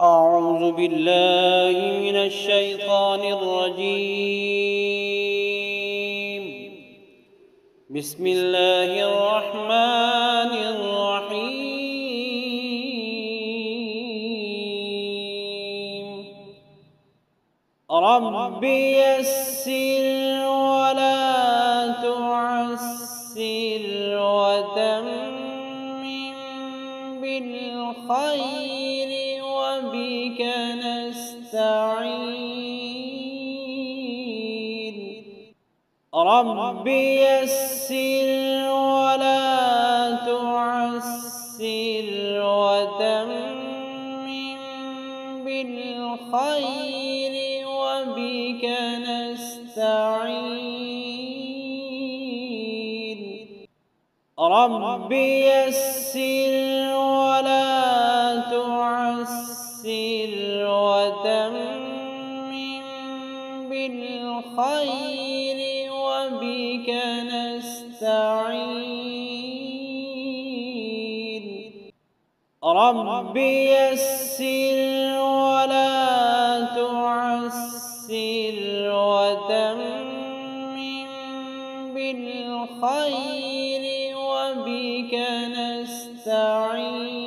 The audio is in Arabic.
أعوذ بالله من الشيطان الرجيم. بسم الله الرحمن الرحيم. رب يسر ولا تعسر وتمم بالخير وبك نستعين. رب يسر ولا تعسر وتمم بالخير وبك نستعين. رب يسر ولا تعسر وتمم بالخير وبك نستعين. رب يسر ولا تعسر وتمم بالخير وبك نستعين.